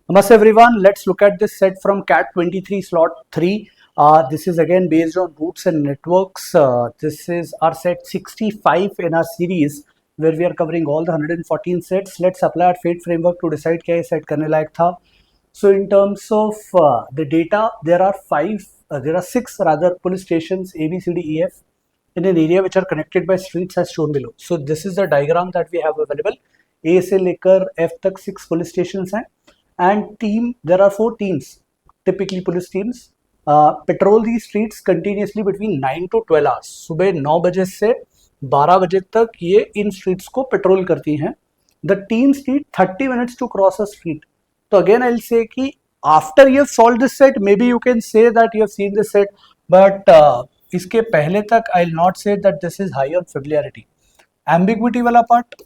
Namaste everyone. Let's look at this set from CAT 23 slot 3. This is again based on roots and networks. This is our set 65 in our series where we are covering all the 114 sets. Let's apply our fate framework to decide क्या ये set करने लायक था. So in terms of the data, there are six rather police stations A, B, C, D, E, F in an area which are connected by streets as shown below. So this is the diagram that we have available. A से लेकर F तक 6 police stations हैं. And there are 4 teams, typically police teams, patrol these streets continuously between 9 to 12 hours. सुबह 9 बजे से 12 बजे तक ये इन streets को patrol करती हैं. The teams need 30 minutes to cross a street. तो again I'll say कि after you have solved this set, maybe you can say that you have seen this set, but इसके पहले तक I'll not say that this is high on familiarity. Ambiguity वाला part,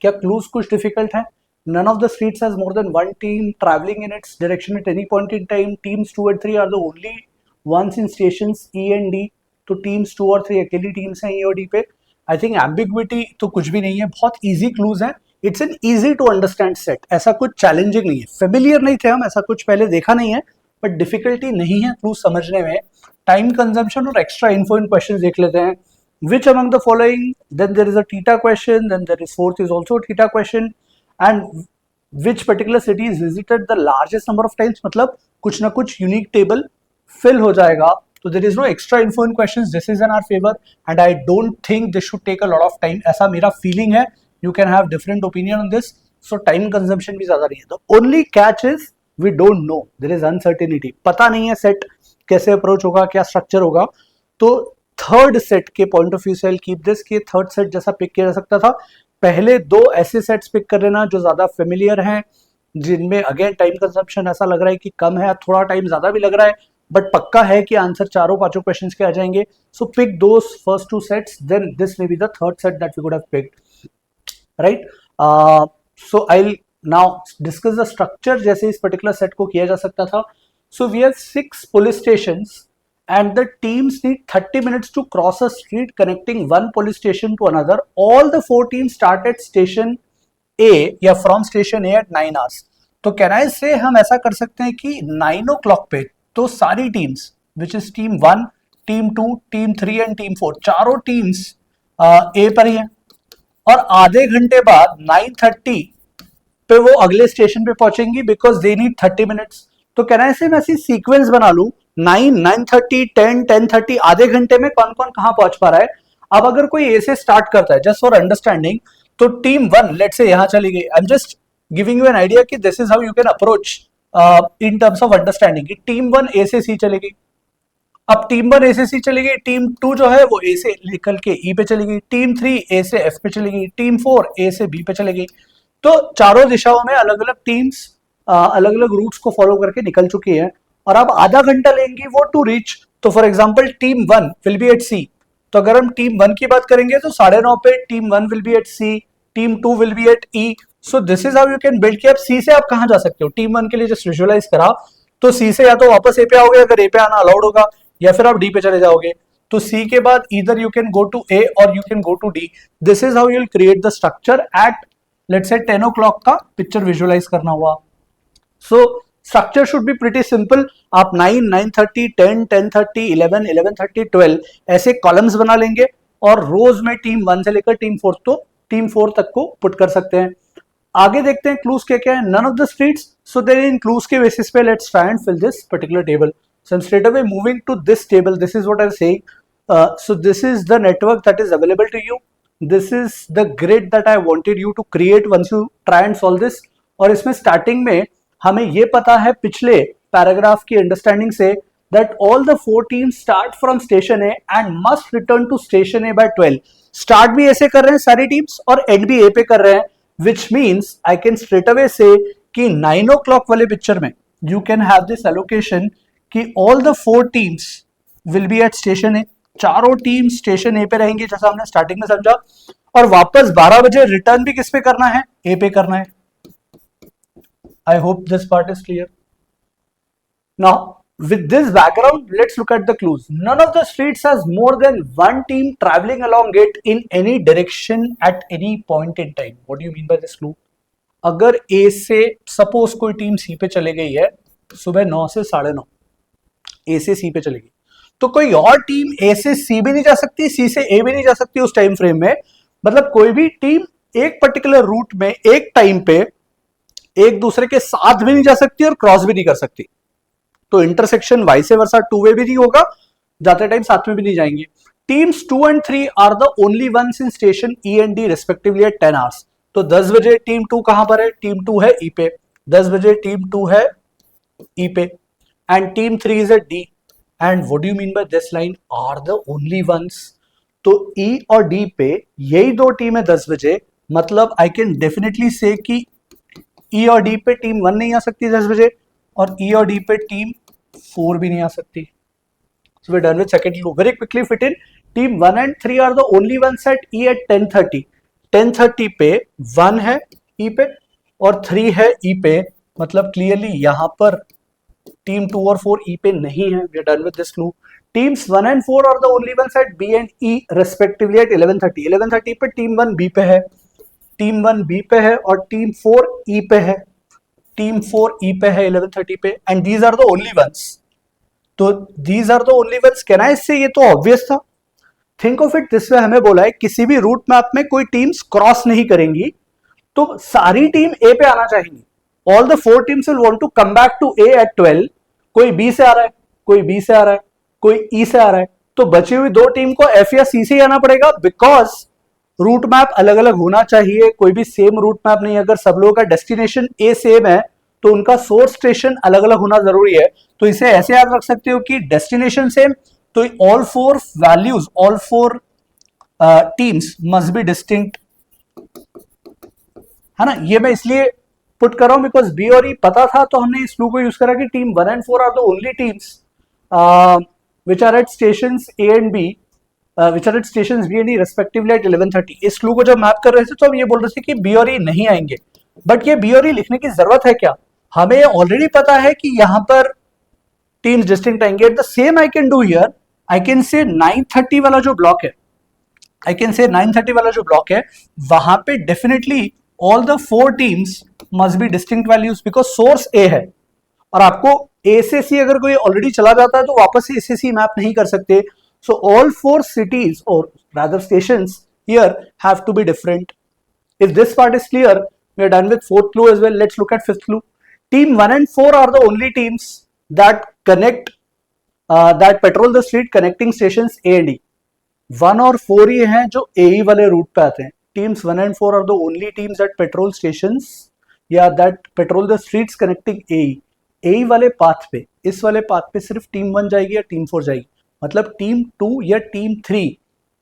क्या clues कुछ difficult है? None of the streets has more than one team traveling in its direction at any point in time. Teams 2 and 3 are the only ones in stations E and D. तो teams 2 और 3 अकेली teams हैं E और D पे. I think ambiguity तो कुछ भी नहीं है, बहुत easy clues हैं. It's an easy to understand set. ऐसा कुछ challenging नहीं है. Familiar नहीं थे हम, ऐसा कुछ पहले देखा नहीं है, but difficulty नहीं है clues समझने में. Time consumption और extra info in questions देख लेते हैं. Which among the following? Then there is a theta question. Then there is fourth is also a theta question. And which particular city is visited the largest number of times, मतलब कुछ ना कुछ unique table fill हो जाएगा. So there is no extra info in questions. This is in our favor and I don't think this should take a lot of time. ऐसा मेरा feeling है. You can have different opinion on this. So time consumption भी ज़्यादा नहीं है. The only catch is we don't know. There is uncertainty. पता नहीं है set कैसे approach होगा, क्या structure होगा. तो third set के point of view से I'll keep this कि third set जैसा pick किया जा सकता था. पहले 2 ऐसे सेट्स पिक कर लेना जो ज्यादा फेमिलियर हैं, जिनमें अगेन टाइम कंजम्पशन ऐसा लग रहा है कि कम है, थोड़ा टाइम ज्यादा भी लग रहा है, बट पक्का है कि आंसर चारों पांचों क्वेश्चंस के आ जाएंगे. So pick those first 2 sets, then this may be the third set that we could have picked, right. So I will now discuss the structure जैसे इस पर्टिकुलर सेट को किया जा सकता था. So we have 6 police stations and the teams need 30 minutes to cross a street connecting one police station to another. All the 4 teams start at station A या from station A at 9 hours. तो can I say हम ऐसा कर सकते हैं कि 9 o'clock पे तो सारी teams which is team 1, team 2, team 3 and team 4 चारों teams A पर ही हैं और आधे घंटे बाद 9:30 पे वो अगले स्टेशन पे पहुंचेंगी because they need 30 minutes. तो can I say मैं ऐसी सीक्वेंस बना लूं 9, 9:30, 10, 10:30 आधे घंटे में कौन कौन कहां पहुंच पा रहा है. अब अगर कोई ए से स्टार्ट करता है जस्ट फॉर अंडरस्टैंडिंग, तो टीम 1 लेट से यहां चली गई. I am just giving you an idea कि this is how you can approach in terms of understanding. Team 1 A से सी चली गई, अब टीम 1 ए से सी चली गई, टीम 2 जो है वो ए से निकल के ई पे चली गई, टीम 3 ए से एफ पे चली गई, टीम 4 ए से बी पे चली गई. तो चारों दिशाओं में अलग अलग टीम्स अलग अलग रूट्स को फॉलो करके निकल चुकी है और अब आधा घंटा लेंगी वो टू रीच. तो for example team 1 will be at C. तो अगर हम टीम 1 की बात करेंगे तो 9:30 पे team 1 will be at C, team 2 will be at E. So this is how you can build कि आप सी से आप कहां जा सकते हो. टीम 1 के लिए जस्ट विजुअलाइज करा तो सी से या तो वापस ए पे आओगे अगर ए पे आना अलाउड होगा, या फिर आप डी पे चले जाओगे. तो सी के बाद इधर you can go to A और you can go to D. This is how you will create the structure at let's say 10 o'clock का पिक्चर विजुअलाइज करना हुआ. So structure should be pretty simple. आप 9, 9:30, 10, 10:30, 11, 11:30, 12 ऐसे कॉलम्स बना लेंगे और रोज में टीम 1 से लेकर टीम 4 तो टीम 4 तक को पुट कर सकते हैं. आगे देखते हैं क्लूज क्या क्या है. None of the streets, so then in clues के बेसिस पे let's try and fill this particular table. So I am straight away moving to this table. This is what I am saying. So this is the network that is available to you. This is the grid that I wanted you to create once you try and solve this. और इसमें starting में हमें ये पता है पिछले paragraph की understanding से that all the 4 teams start from station A and must return to station A by 12. Start भी ऐसे कर रहे हैं सारी टीम्स और एंड भी ए पे कर रहे हैं, which means I can straight away say कि 9 o'clock वाले पिक्चर में you can have this allocation कि all the 4 teams will be at station A. चारों टीम स्टेशन ए पे रहेंगी जैसा हमने स्टार्टिंग में समझा, और वापस 12 बजे रिटर्न भी किस पे करना है, ए पे करना है. I hope this part is clear. Now, with this background, let's look at the clues. None of the streets has more than one team traveling along it in any direction at any point in time. What do you mean by this clue? अगर ए से suppose कोई team सी पे चले गई है सुबह 9 से 9:30, ए से सी पे चली गई, तो कोई और टीम ए से सी भी नहीं जा सकती, सी से ए भी नहीं जा सकती उस टाइम फ्रेम में। मतलब कोई भी टीम एक पर्टिकुलर रूट में एक टाइम पे एक दूसरे के साथ भी नहीं जा सकती और क्रॉस भी नहीं कर सकती। तो intersection vice versa two way भी नहीं होगा, जाते टाइम साथ में भी नहीं जाएंगे। Teams 2 and 3 are the only ones in station E and D respectively at 10 hours। तो 10 बजे टीम 2 कहां पर है? टीम 2 है ई पे, 10 बजे टीम 2 है ई पे, and team 3 is at D. And what do you mean by this line are the only ones? तो ई और डी पे यही दो टीम है 10 बजे, मतलब आई कैन डेफिनेटली से कि ई और डी पे टीम 1 नहीं आ सकती 10 बजे, और ई और डी पे टीम 4 भी नहीं आ सकती। So we're done with second loop. Very quickly fit in. Team 1 and 3 are the only ones at E at 10:30. 10:30 पे 1 है E पे और 3 है E पे, मतलब क्लियरली यहां पर टीम 2 और 4 E पे नहीं है। We are done with this loop. Teams 1 and 4 are the only ones at B and E respectively at 11:30. 11:30 पे टीम 1 B पे है, टीम 1 B पे है और टीम 4 E पे है, टीम 4 E पे है 11:30 पे, and these are the only ones. तो these are the only ones, can I say? ये तो ऑब्वियस था। Think of it this way, हमें बोला है किसी भी रूट मैप में कोई टीम्स क्रॉस नहीं करेंगी, तो सारी टीम ए पे आना चाहेंगी। All the 4 teams will want to come back to A at 12। कोई बी से आ रहा है, कोई बी से आ रहा है, कोई ई से आ रहा है, तो बची हुई 2 टीम को एफ या सी से ही आना पड़ेगा, बिकॉज रूट मैप अलग अलग होना चाहिए, कोई भी सेम रूट मैप नहीं। अगर सब लोगों का डेस्टिनेशन ए सेम है तो उनका सोर्स स्टेशन अलग अलग होना जरूरी है। तो इसे ऐसे याद रख सकते हो कि डेस्टिनेशन सेम, तो all 4 values, all 4 teams must be distinct, है ना। ये मैं इसलिए पुट कर रहा हूं बिकॉज बी और ई पता था, तो हमने इस क्लू को यूज करा कि team 1 and 4 are the only teams which are at stations A and B, which are at stations B and E respectively at 11:30। इस क्लू को जब मैप कर रहे थे तो हम ये बोल रहे थे कि बी और ई नहीं आएंगे, बट ये बी और ई लिखने की जरूरत है क्या? हमें ऑलरेडी पता है कि यहां पर टीम्स डिस्टिंक्ट आएंगे। The same I can do here, I can से 9:30 वाला जो ब्लॉक है, आई कैन से 9:30 वाला जो ब्लॉक है, वहां पे definitely all the 4 teams must be distinct values, because source A है, और आपको ए से सी अगर कोई ऑलरेडी चला जाता है तो वापस से ए से सी मैप नहीं कर सकते। So all 4 cities or rather stations here have to be different. If this part is clear, we are done with 4th clue as well. Let's look at 5th clue. Team 1 and 4 are the only teams that connect, that patrol the street connecting stations A and E. 1 और 4 ये हैं जो AE वाले root पे आते हैं। Teams 1 and 4 are the only teams that patrol stations या that patrol the streets connecting AE. AE वाले पाथ पे, इस वाले पाथ पे सिर्फ टीम 1 जाएगी या टीम 4 जाएगी, मतलब टीम 2 या टीम 3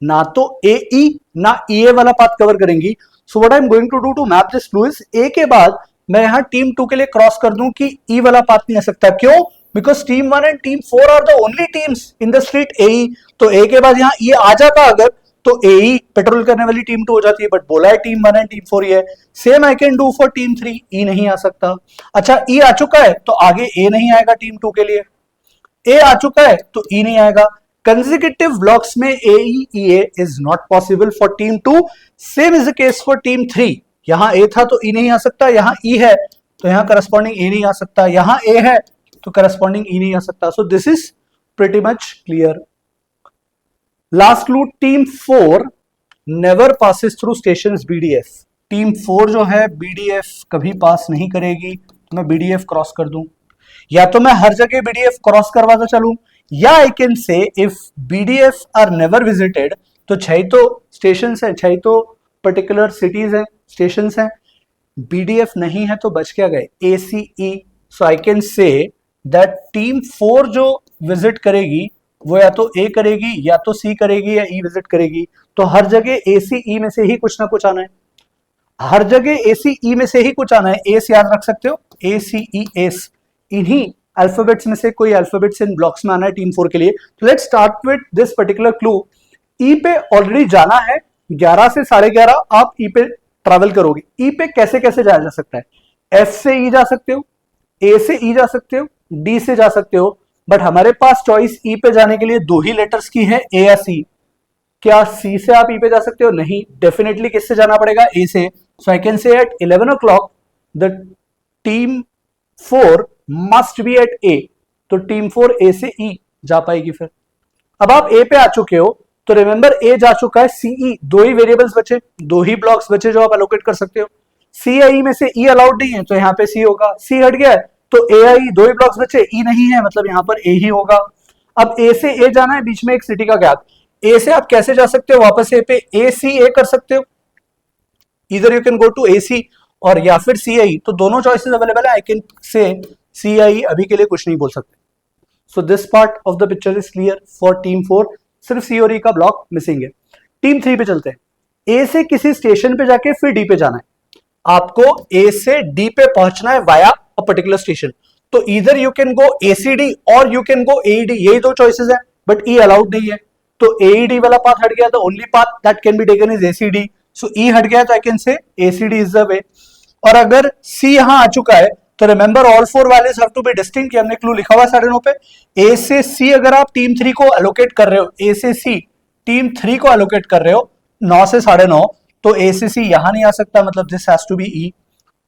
ना तो AE ना EA वाला पाथ कवर करेंगी। So what I am going to do to map this clue is, A के बाद मैं यहां टीम 2 के लिए क्रॉस कर दूं कि ई वाला पाथ नहीं आ सकता। क्यों? Because team 1 and team 4 are the only teams in the street AE। तो ए के बाद यहां ई आ जाता अगर, तो AE पेट्रोल करने वाली टीम 2 हो जाती है, बट बोला है टीम 1 एंड टीम 4 ये है। Same I can do for team 3, ई नहीं आ सकता। अच्छा, ई आ चुका है तो आगे ए नहीं आएगा टीम 2 के लिए, ए आ चुका है तो ई नहीं आएगा। Consecutive blocks में AE is not possible for team 2. Same is the case for team 3. यहां A था तो E नहीं आ सकता, यहां E है तो यहां corresponding A नहीं आ सकता, यहां A है तो corresponding E नहीं आ सकता। So this is pretty much clear. Last clue, team 4 never passes through stations BDF. Team 4 जो है BDF कभी पास नहीं करेगी, तो मैं BDF क्रॉस कर दूं, या तो मैं हर जगह BDF क्रॉस करवाता चलूं, या I can say if BDF are never visited, तो 6 तो स्टेशन है, 6 तो पर्टिकुलर सिटीज हैं, स्टेशन हैं, BDF नहीं है तो बच क्या गए ACE। So I can say that team 4 जो विजिट करेगी वो या तो A करेगी या तो C करेगी या E विजिट करेगी। तो हर जगह ACE में से ही कुछ ना कुछ आना है, हर जगह ACE में से ही कुछ आना है। एस याद रख सकते हो, ACES, इन्हीं अल्फाबेट्स में से कोई अल्फाबेट्स इन ब्लॉक्स में आना है टीम 4 के लिए। तो let's start with this particular clue. E पे ऑलरेडी जाना है, 11 से 11:30 आप ई पे ट्रैवल करोगे। ई पे कैसे कैसे जाया जा सकता है? एफ से ई जा सकते हो, ए से ई जा सकते हो, डी से जा सकते हो, बट हमारे पास चॉइस ई पे जाने के लिए 2 ही लेटर्स की है, ए या सी। क्या सी से आप ई पे जा सकते हो? नहीं, डेफिनेटली किससे जाना पड़ेगा? ए से। So I can say at 11 o'clock the team 4 must be at A, तो टीम 4 ए से ई जा पाएगी। फिर अब आप ए पे आ चुके हो, तो रिमेंबर ए जा चुका है, सीई दो ही वेरिएबल्स बचे, दो ही ब्लॉक्स बचे जो आप एलोकेट कर सकते हो। सी आई में से ई अलाउड नहीं है, तो यहाँ पे सी होगा, सी हट गया है तो ए आई, दो ही ब्लॉक्स बचे, ई नहीं है मतलब यहाँ पर ए ही होगा। अब ए से ए जाना है, बीच में एक सिटी का गैप, ए से आप कैसे जा सकते हो वापस ए पे, ए सी ए कर सकते हो, इधर यू कैन गो टू ए सी और या फिर सी आई, तो दोनों चॉइसेस अवेलेबल है। आई कैन से सी आई, अभी के लिए कुछ नहीं बोल सकते। So this part of the picture is clear for team 4, सिर्फ सी और ई का ब्लॉक मिसिंग है। टीम 3 पे चलते हैं। ए से किसी स्टेशन पे जाके फिर डी पे जाना है, आपको ए से डी पे पहुंचना है वाया अ पर्टिकुलर स्टेशन, तो इधर यू कैन गो एसीडी और यू कैन गो एईडी, यही दो चॉइसेस है, बट ई अलाउड नहीं है, तो एईडी वाला पाथ हट गया, the only path that can be taken is ACD, so E हट गया, तो I can say ACD is the way. और अगर सी यहां आ चुका है तो remember all four values have to be distinct, हमने क्लू लिखा हुआ 9.5 पे। ए से सी अगर आप टीम 3 को एलोकेट कर रहे हो, ए से सी टीम 3 को एलोकेट कर रहे हो 9 से 9.5, तो ए से सी यहां नहीं आ सकता, मतलब this has to be E,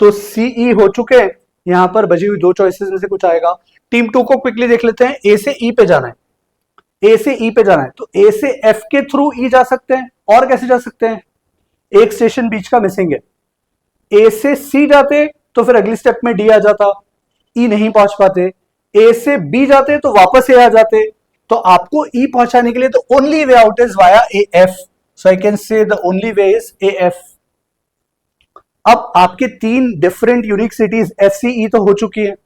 तो सी ई हो चुके, यहां पर बची हुई दो चॉइसेस में से कुछ आएगा। टीम 2 को क्विकली देख लेते हैं, ए से ई पे जाना है, ए से ई पे जाना है, तो ए से एफ के थ्रू ई जा सकते हैं, और कैसे जा सकते हैं, एक स्टेशन बीच का मिसिंग है। ए से सी जाते तो फिर अगली स्टेप में डी आ जाता, ई नहीं पहुंच पाते, ए से बी जाते तो वापस ए आ जाते, तो आपको ई पहुंचाने के लिए तो only way out is via A F, so I can say the only way is A F. अब आपके 3 different unique cities F C E तो हो चुकी है,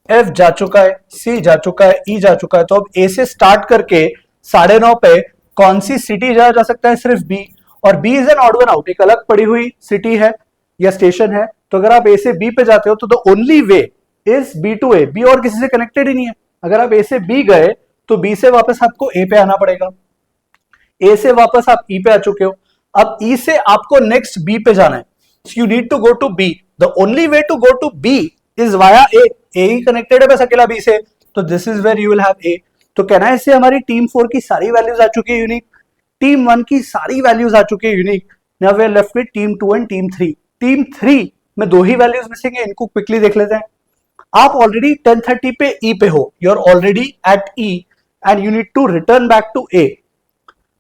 एफ जा चुका है, सी जा चुका है, ई जा चुका है, तो अब ए से स्टार्ट करके 9.5 पे कौन सी सिटी जाया जा सकता है, सिर्फ बी, और B is an odd one out, एक अलग पड़ी हुई सिटी है या स्टेशन है, तो अगर आप ए से बी पे जाते हो तो the only way is B to A, B और किसी से कनेक्टेड ही नहीं है। अगर आप ए से बी गए तो बी से वापस आपको ए पे आना पड़ेगा, ए से वापस आप ई पे आ चुके हो, अब ई से आपको नेक्स्ट बी पे जाना है, you need to go to B, the only way to go to B is via A, A ही कनेक्टेड है बस अकेला बी से, तो this is where you will have A. तो कहना है इससे हमारी टीम 4 की सारी वैल्यूज आ चुकी है यूनिक, टीम 1 की सारी वैल्यूज आ चुकी है unique, now we are left with team 2 and team 3। Team 3 में दो ही वैल्यूज मिसिंग है, इनको क्विकली देख लेते हैं। आप ऑलरेडी 10:30 पे ई पे हो, you are already at E and you need to return back to A.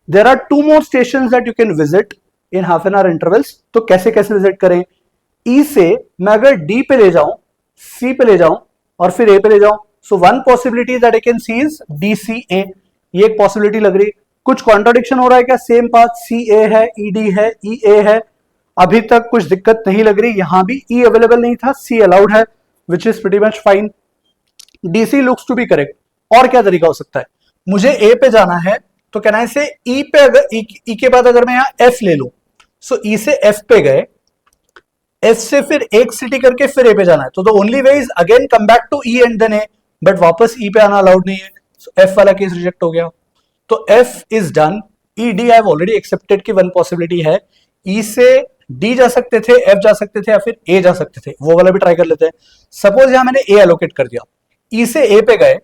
There are 2 more stations that you can visit in half an hour intervals, तो कैसे कैसे विजिट करें, ई से मैं अगर डी पे ले जाऊं, सी पे ले जाऊं और फिर ए पे ले जाऊं, so one possibility that I can see is D C A, ये एक पॉसिबिलिटी लग रही है। कुछ कॉन्ट्राडिक्शन हो रहा है क्या, सेम पाथ सी ए है, ई डी है, ई ए है, अभी तक कुछ दिक्कत नहीं लग रही, यहां भी ई अवेलेबल नहीं था, सी अलाउड है, which is pretty much fine, DC looks to be correct. और क्या तरीका हो सकता है, मुझे ए पे जाना है, तो कहना है से ई पे, अगर ई के बाद अगर मैं यहां एफ ले लूं, सो ई से एफ पे गए, एफ से फिर एक सिटी करके फिर ए पे जाना है, तो the only way is again come back to E and then A, but वापस ई पे आना अलाउड नहीं है, सो एफ वाला केस रिजेक्ट हो गया, तो F is done. E D I have already accepted की वन पॉसिबिलिटी है, ई से डी जा सकते थे, एफ जा सकते थे, या फिर ए जा सकते थे, वो वाला भी ट्राई कर लेते हैं। सपोज यहां मैंने ए एलोकेट कर दिया, ई से ए पे गए,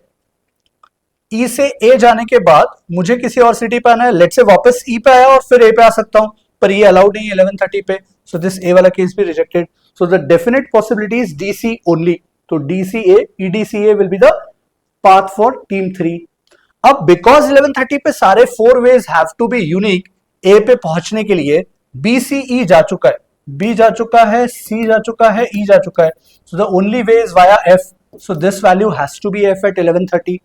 ई से ए जाने के बाद मुझे किसी और सिटी पे आना है, लेट से वापस ई पे आया और फिर ए पे आ सकता हूं, पर ये अलाउड नहीं है 11:30 पे, सो दिस ए वाला केस भी rejected, so the definite possibility is DC only, तो DCA EDCA will be the path for team 3। अब बिकॉज 11:30 पे सारे 4 ways have to be unique, A पे पहुंचने के लिए बी सी ई जा चुका है, बी जा चुका है, सी जा चुका है, ई जा चुका है, so the only way is via F, so this value has to be F at 11:30।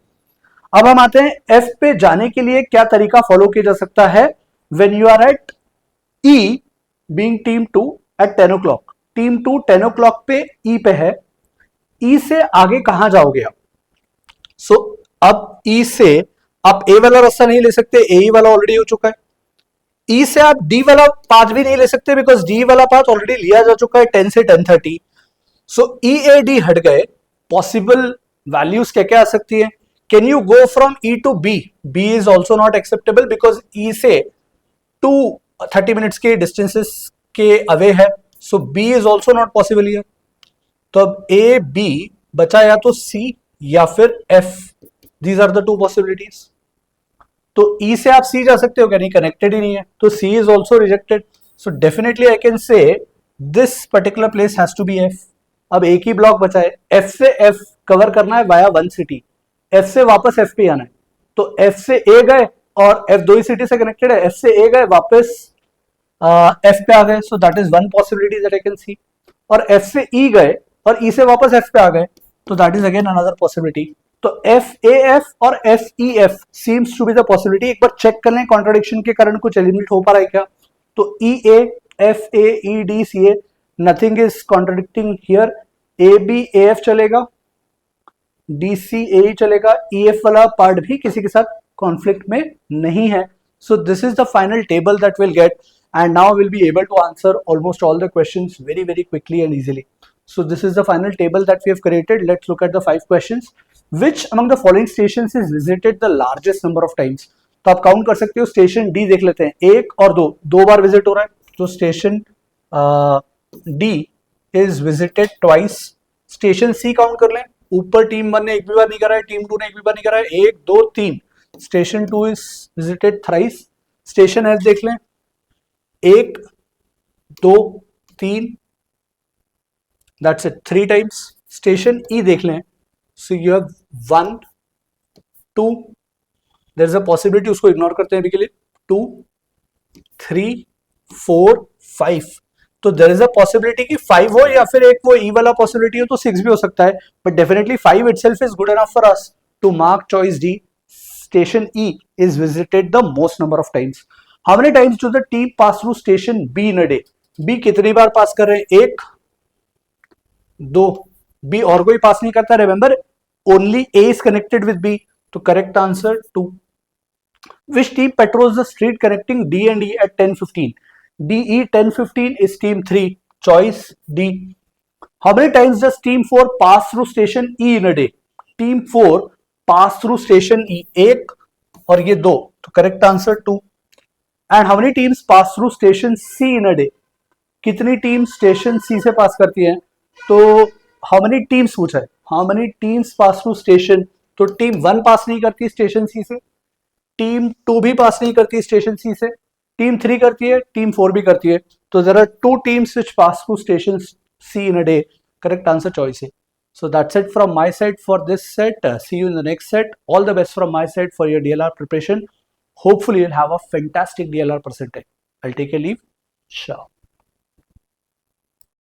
अब हम आते हैं एफ पे जाने के लिए क्या तरीका फॉलो किया जा सकता है, when you are at E being team 2 at 10 o'clock, team 2 10 o'clock पे ई पे है, ई से आगे कहां जाओगे आप, सो अब ई से आप ए वाला रास्ता नहीं ले सकते, ए वाला ऑलरेडी हो चुका है, ई से आप डी वाला पाथ भी नहीं ले सकते, बिकॉज डी वाला पाथ ऑलरेडी लिया जा चुका है 10 से 10:30, सो ई ए डी हट गए, पॉसिबल वैल्यूज क्या क्या आ सकती है, can you go from E to B, B is also not acceptable because E से 30 मिनट्स के डिस्टेंसेस के अवे है, so B is also not possible here, तो अब ए बी बचा या तो सी या फिर F, these are the 2 possibilities. तो ई से आप सी जा सकते हो क्या, नहीं, कनेक्टेड ही नहीं है, तो C is also rejected, so definitely I can say this particular place has to be F. अब एक ही ब्लॉक बचा है, एफ से एफ कवर करना है वाया वन सिटी, एफ से वापस एफ पे आना है, तो एफ से ए गए और एफ दो ही सिटी से कनेक्टेड है, एफ से ए गए वापस एफ पे आ गए, so that is one possibility that I can सी। और एफ से ई गए और ई से वापस एफ पे आ गए, तो that is again another possibility. तो एफ ए एफ और F E F seems to B the possibility. एक बार चेक कर लें कॉन्ट्राडिक्शन के कारण कुछ एलिमिनेट हो पा रहा है क्या। तो E A F A E D C A, nothing is contradicting here. A B A F चलेगा, डी सी ए चलेगा, ई एफ वाला पार्ट भी किसी के साथ कॉन्फ्लिक्ट में नहीं है। सो this is the final table that will get, and now we'll be able to answer almost all the questions very quickly and easily. So this is the final table that we have created. Let's look at the 5 questions. Which among the following stations is visited the largest number of times? तो आप count कर सकते हो, station D देख लेते हैं, एक और दो बार विजिट हो रहा है, तो station D is visited twice. Station C count कर लें, ऊपर टीम 1 ने एक भी बार नहीं करा है, टीम 2 ने एक भी बार नहीं करा है, 1 2 3, station 2 is visited thrice. Station S देख लें, 1 2 3, that's it, 3 times. Station E देख लें, so you have 1 2, there is a possibility, उसको इग्नोर करते हैं अभी के लिए, 2 3 4 5, तो देयर इज अ पॉसिबिलिटी कि 5 हो या फिर एक वो ई वाला पॉसिबिलिटी हो, तो 6 भी हो सकता है, but definitely 5 itself is good enough for us to mark choice D. Station E is visited the most number of times. How many times do the team pass through station B in a day? B कितनी बार पास कर रहे हैं, 1 2, B और कोई पास नहीं करता, remember only A is connected with B, तो correct answer 2। Which team patrols the street connecting D and E at 10:15? DE 10:15 is team 3, choice D। How many times does team 4 pass through station E in a day? Team 4 pass through station E, 1 और ये 2, तो correct answer 2। And how many teams pass through station C in a day? कितनी team station C से pass करती हैं? तो how many teams पूछा है, how many teams pass through station, तो टीम 1 पास नहीं करती स्टेशन सी से, टीम 2 भी पास नहीं करती स्टेशन सी से, टीम 3 करती है, टीम 4 भी करती है, तो there are 2 teams which pass through station C in a day, correct answer choice है। So that's it from my side for this set. See you in the next set. All the best from my side for your DLR preparation. Hopefully you'll have a fantastic DLR percentage. I'll take a leave. Ciao.